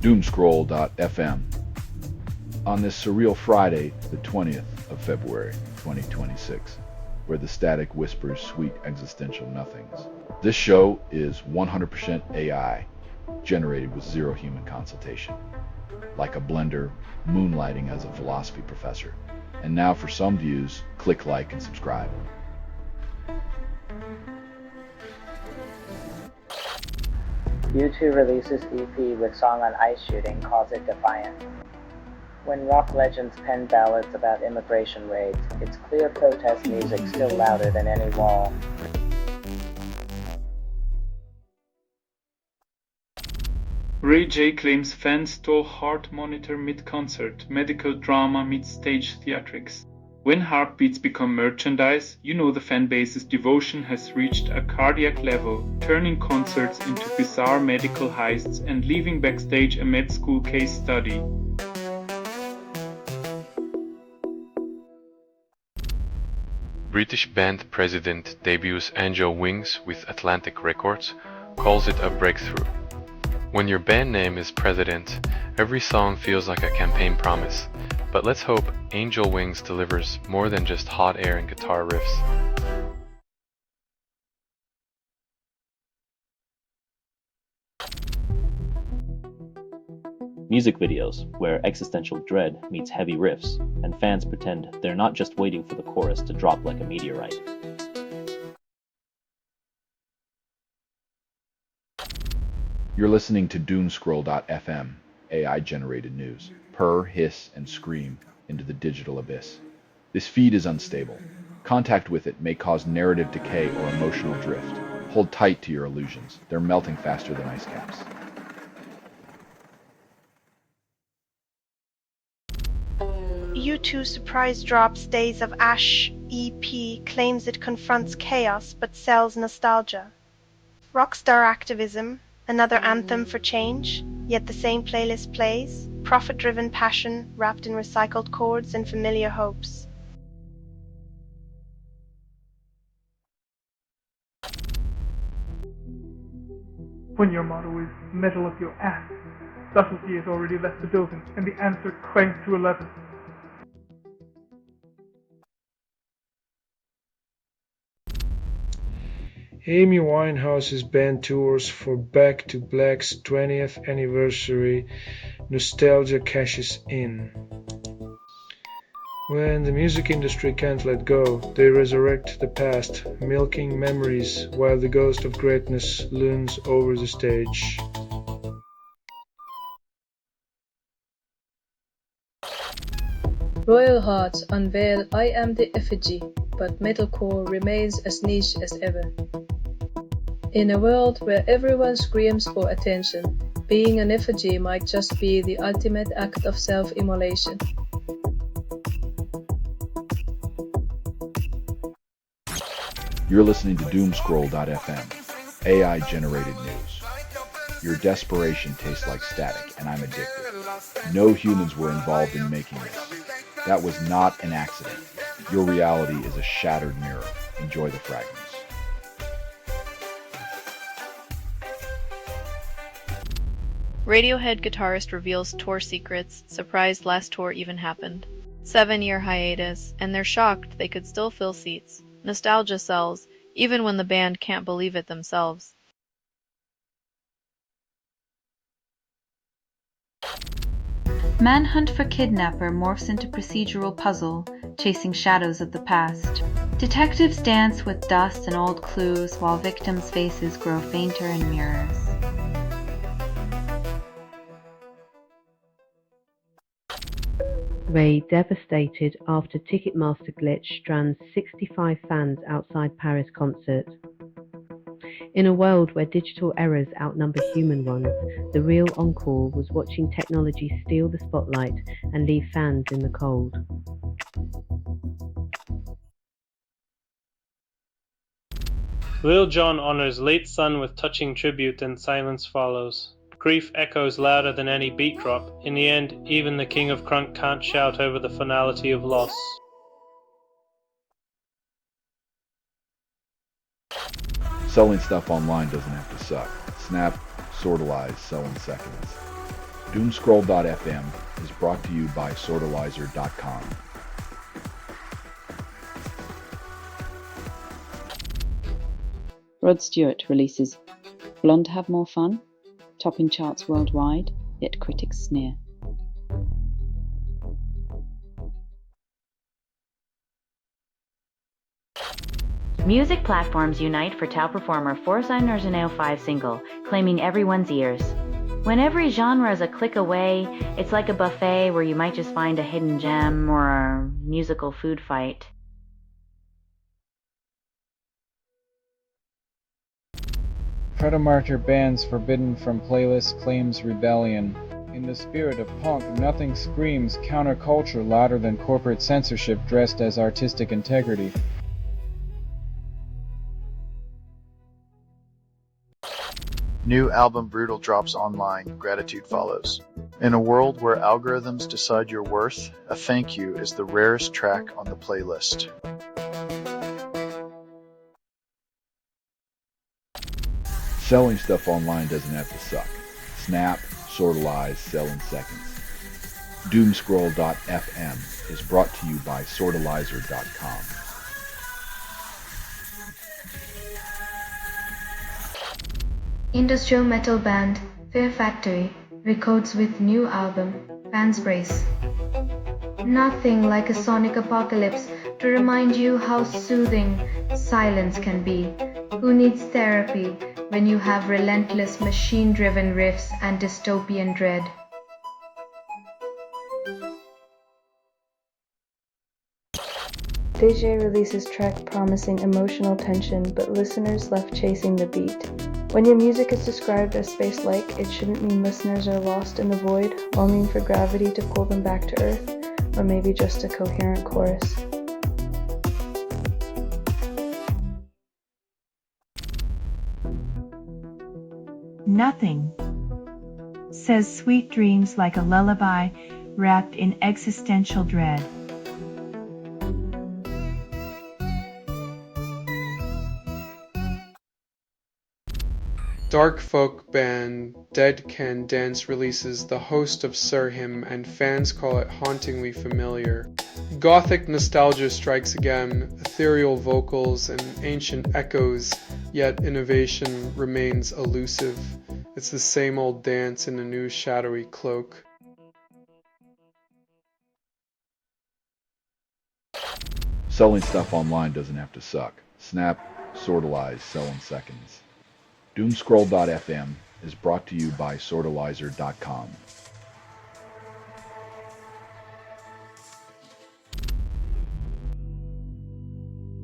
Doomscroll.fm on this surreal Friday, the 20th of February, 2026, where the static whispers sweet existential nothings. This show is 100% AI, generated with zero human consultation, like a blender moonlighting as a philosophy professor. And now for some views, click like and subscribe. U2 releases EP with song on ice shooting, calls it defiant. When rock legends pen ballads about immigration raids, it's clear protest music still louder than any wall. Ray J claims fans stole heart monitor mid-concert, medical drama meets stage theatrics. When heartbeats become merchandise, you know the fanbase's devotion has reached a cardiac level, turning concerts into bizarre medical heists and leaving backstage a med school case study. British band president debuts Angel Wings with Atlantic Records, calls it a breakthrough. When your band name is President, every song feels like a campaign promise, but let's hope Angel Wings delivers more than just hot air and guitar riffs. Music videos, where existential dread meets heavy riffs, and fans pretend they're not just waiting for the chorus to drop like a meteorite. You're listening to Doomscroll.fm, AI-generated news. Purr, hiss, and scream into the digital abyss. This feed is unstable. Contact with it may cause narrative decay or emotional drift. Hold tight to your illusions. They're melting faster than ice caps. U2 surprise drops Days of Ash EP claims it confronts chaos but sells nostalgia. Rockstar activism, another anthem for change, yet the same playlist plays, profit-driven passion wrapped in recycled chords and familiar hopes. When your motto is metal up your ass, subtlety has already left the building, and the answer cranked to 11. Amy Winehouse's band tours for Back to Black's 20th anniversary. Nostalgia cashes in. When the music industry can't let go, they resurrect the past, milking memories while the ghost of greatness looms over the stage. Royal Hearts unveil I Am the Effigy, but metalcore remains as niche as ever. In a world where everyone screams for attention, being an effigy might just be the ultimate act of self-immolation. You're listening to Doomscroll.fm, AI-generated news. Your desperation tastes like static, and I'm addicted. No humans were involved in making this. That was not an accident. Your reality is a shattered mirror. Enjoy the fragments. Radiohead guitarist reveals tour secrets, surprised last tour even happened. 7-year hiatus, and they're shocked they could still fill seats. Nostalgia sells, even when the band can't believe it themselves. Manhunt for Kidnapper morphs into procedural puzzle, chasing shadows of the past. Detectives dance with dust and old clues while victims' faces grow fainter in mirrors. Ray devastated after Ticketmaster glitch strands 65 fans outside Paris concert. In a world where digital errors outnumber human ones, the real encore was watching technology steal the spotlight and leave fans in the cold. Lil Jon honors late son with touching tribute and silence follows. Grief echoes louder than any beat drop. In the end, even the king of crunk can't shout over the finality of loss. Selling stuff online doesn't have to suck. Snap, Sortalize, sell in seconds. Doomscroll.fm is brought to you by sortalizer.com. Rod Stewart releases Blonde Have More Fun, topping charts worldwide, yet critics sneer. Music platforms unite for top performer Forza Nurzaneo 5 single, claiming everyone's ears. When every genre is a click away, it's like a buffet where you might just find a hidden gem or a musical food fight. Predamartyr bans forbidden from playlist claims rebellion. In the spirit of punk, nothing screams counterculture louder than corporate censorship dressed as artistic integrity. New album Brutal drops online. Gratitude follows. In a world where algorithms decide your worth, a thank you is the rarest track on the playlist. Selling stuff online doesn't have to suck. Snap, sortalize, sell in seconds. Doomscroll.fm is brought to you by sortalizer.com. Industrial metal band Fear Factory records with new album Fans Brace. Nothing like a sonic apocalypse to remind you how soothing silence can be. Who needs therapy when you have relentless machine-driven riffs and dystopian dread? DJ releases track promising emotional tension, but listeners left chasing the beat. When your music is described as space-like, it shouldn't mean listeners are lost in the void, longing for gravity to pull them back to Earth, or maybe just a coherent chorus. Nothing says sweet dreams like a lullaby wrapped in existential dread. Dark folk band Dead Can Dance releases The Host of Surhim, and fans call it hauntingly familiar. Gothic nostalgia strikes again, ethereal vocals and ancient echoes, yet innovation remains elusive. It's the same old dance in a new shadowy cloak. Selling stuff online doesn't have to suck. Snap, sortalize, sell in seconds. Doomscroll.fm is brought to you by sortalizer.com.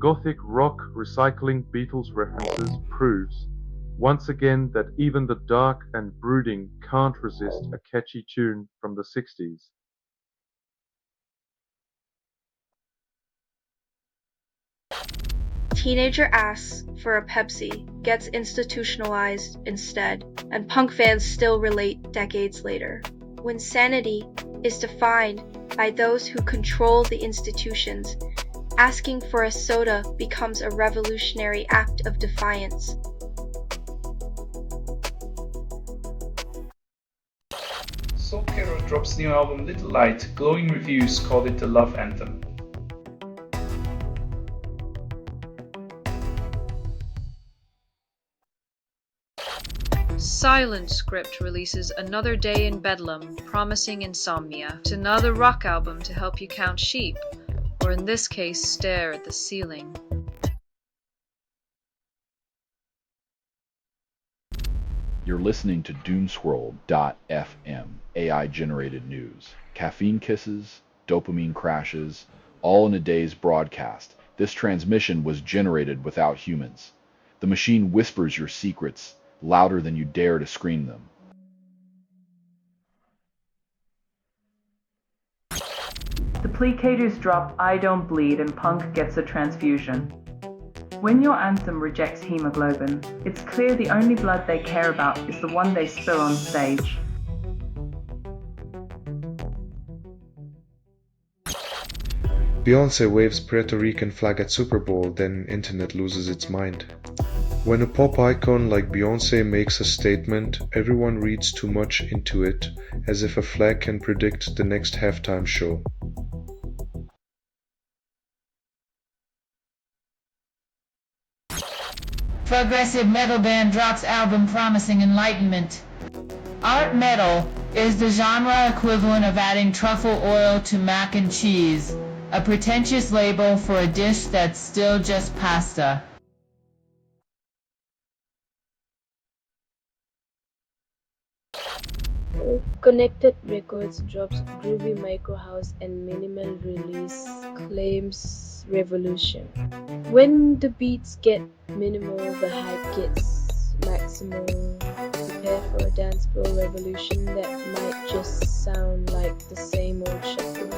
Gothic rock recycling Beatles references proves, once again, that even the dark and brooding can't resist a catchy tune from the 60s. Teenager asks for a Pepsi, gets institutionalized instead, and punk fans still relate decades later. When sanity is defined by those who control the institutions, asking for a soda becomes a revolutionary act of defiance. Satire drops new album Little Light. Glowing reviews called it the love anthem. Silent Script releases Another Day in Bedlam, promising insomnia. It's another rock album to help you count sheep, or in this case stare at the ceiling. You're listening to Doomscroll.fm, AI-generated news. Caffeine kisses, dopamine crashes, all in a day's broadcast. This transmission was generated without humans. The machine whispers your secrets, louder than you dare to scream them. The plicators drop I Don't Bleed and punk gets a transfusion. When your anthem rejects hemoglobin, it's clear the only blood they care about is the one they spill on stage. Beyoncé waves Puerto Rican flag at Super Bowl, then internet loses its mind. When a pop icon like Beyoncé makes a statement, everyone reads too much into it, as if a flag can predict the next halftime show. Progressive metal band drops album promising enlightenment. Art metal is the genre equivalent of adding truffle oil to mac and cheese, a pretentious label for a dish that's still just pasta. Connected Records drops groovy micro house and minimal release claims revolution. When the beats get minimal, the hype gets maximal. Prepare for a dance floor revolution that might just sound like the same old shuffle.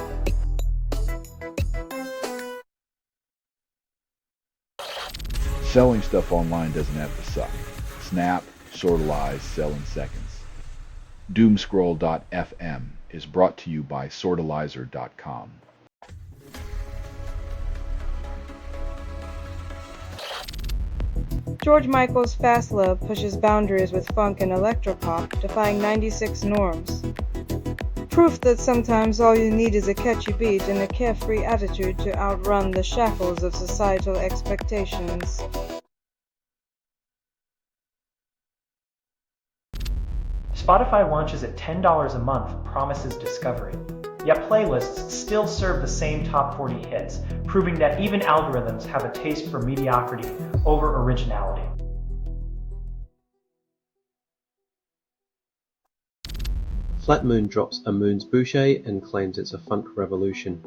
Selling stuff online doesn't have to suck. Snap, sortalize, sell in seconds. Doomscroll.fm is brought to you by sortalizer.com. George Michael's Fast Love pushes boundaries with funk and electropop, defying 96 norms. Proof that sometimes all you need is a catchy beat and a carefree attitude to outrun the shackles of societal expectations. Spotify launches at $10 a month promises discovery. Yet playlists still serve the same top 40 hits, proving that even algorithms have a taste for mediocrity over originality. Flat Moon drops a Moon's Boucher and claims it's a funk revolution.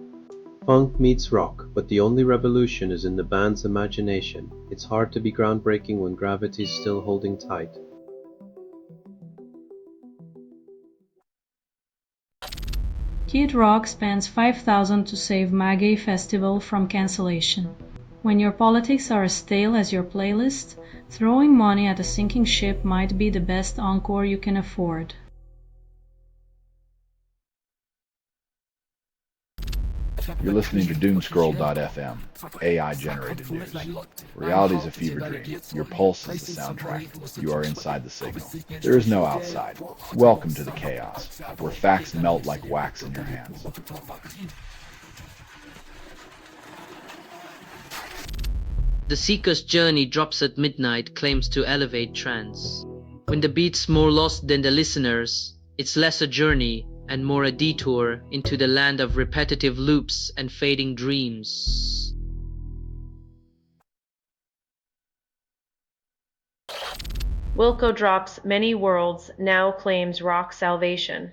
Funk meets rock, but the only revolution is in the band's imagination. It's hard to be groundbreaking when gravity's still holding tight. Kid Rock spends $5,000 to save Maggie Festival from cancellation. When your politics are as stale as your playlist, throwing money at a sinking ship might be the best encore you can afford. You're listening to Doomscroll.fm, AI-generated news. Reality is a fever dream. Your pulse is the soundtrack. You are inside the signal. There is no outside. Welcome to the chaos, where facts melt like wax in your hands. The Seeker's Journey drops at midnight claims to elevate trance. When the beat's more lost than the listeners, it's less a journey and more a detour into the land of repetitive loops and fading dreams. Wilco drops Many Worlds now claims rock salvation.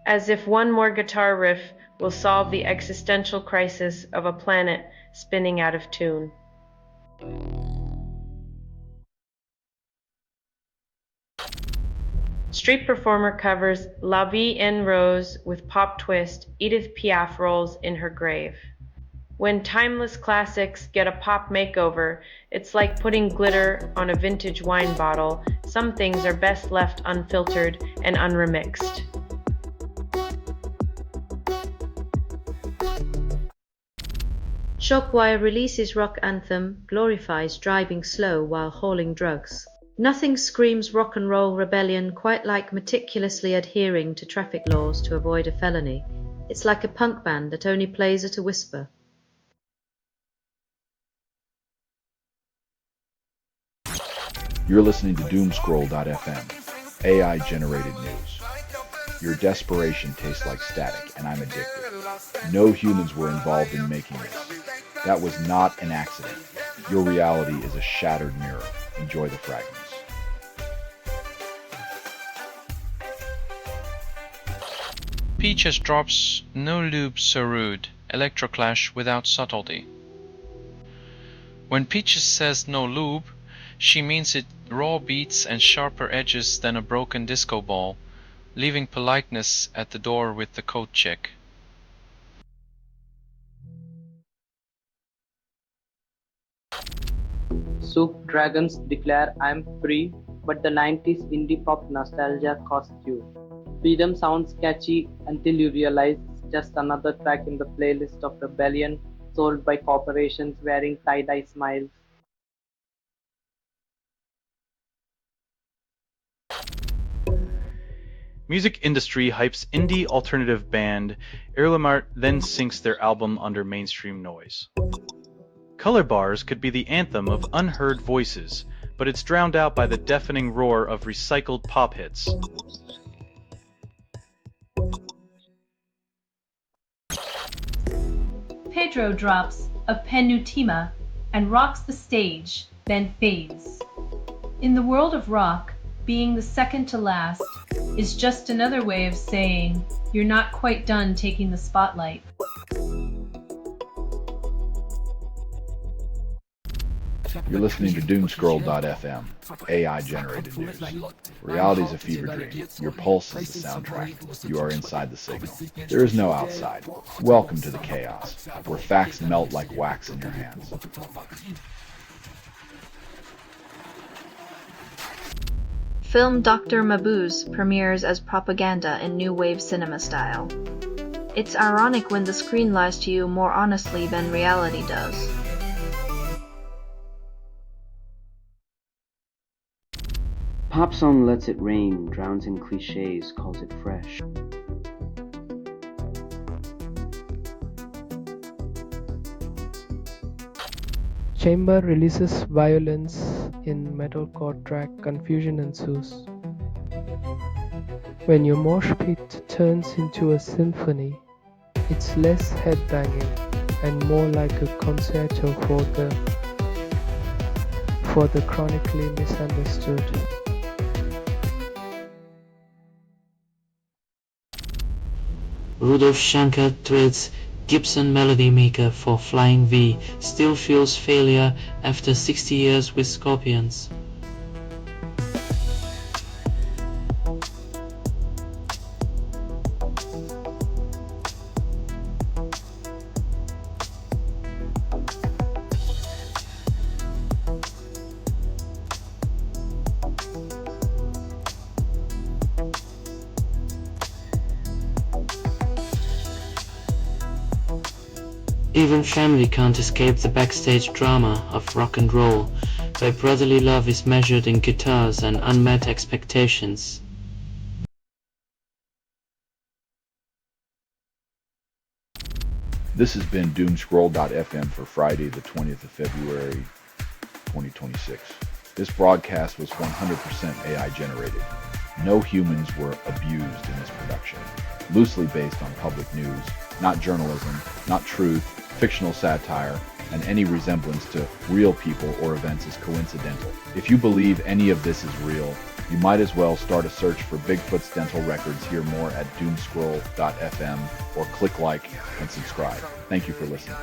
As if one more guitar riff will solve the existential crisis of a planet spinning out of tune. Street Performer covers La Vie en Rose with pop twist. Edith Piaf rolls in her grave. When timeless classics get a pop makeover, it's like putting glitter on a vintage wine bottle. Some things are best left unfiltered and unremixed. Shockwire releases rock anthem glorifies driving slow while hauling drugs. Nothing screams rock and roll rebellion quite like meticulously adhering to traffic laws to avoid a felony. It's like a punk band that only plays at a whisper. You're listening to Doomscroll.fm, AI-generated news. Your desperation tastes like static, and I'm addicted. No humans were involved in making this. That was not an accident. Your reality is a shattered mirror. Enjoy the fragments. Peaches drops No Lube So Rude, Electroclash Without Subtlety. When Peaches says no lube, she means it raw beats and sharper edges than a broken disco ball, leaving politeness at the door with the coat check. Soup Dragons declare I'm free, but the 90s indie pop nostalgia costs you. Freedom sounds catchy until you realize it's just another track in the playlist of rebellion sold by corporations wearing tie-dye smiles. Music industry hypes indie alternative band Irlamart, then sinks their album under mainstream noise. Color bars could be the anthem of unheard voices, but it's drowned out by the deafening roar of recycled pop hits. Pedro drops a penultima and rocks the stage, then fades. In the world of rock, being the second to last is just another way of saying you're not quite done taking the spotlight. You're listening to Doomscroll.fm, AI-generated news. Reality is a fever dream. Your pulse is the soundtrack. You are inside the signal. There is no outside. Welcome to the chaos, where facts melt like wax in your hands. Film Dr. Mabuse premieres as propaganda in new wave cinema style. It's ironic when the screen lies to you more honestly than reality does. Pop song Lets It Rain drowns in cliches, calls it fresh. Chamber releases violence in metalcore track Confusion Ensues. When your mosh pit turns into a symphony, it's less headbanging and more like a concerto for the chronically misunderstood. Rudolf Schenker tweets, Gibson Melody Maker for Flying V still feels failure after 60 years with Scorpions. Even family can't escape the backstage drama of rock and roll, where brotherly love is measured in guitars and unmet expectations. This has been Doomscroll.fm for Friday, the 20th of February, 2026. This broadcast was 100% AI generated. No humans were abused in this production. Loosely based on public news, not journalism, not truth, fictional satire, and any resemblance to real people or events is coincidental. If you believe any of this is real, you might as well start a search for Bigfoot's dental records. Hear more at Doomscroll.fm or click like and subscribe. Thank you for listening.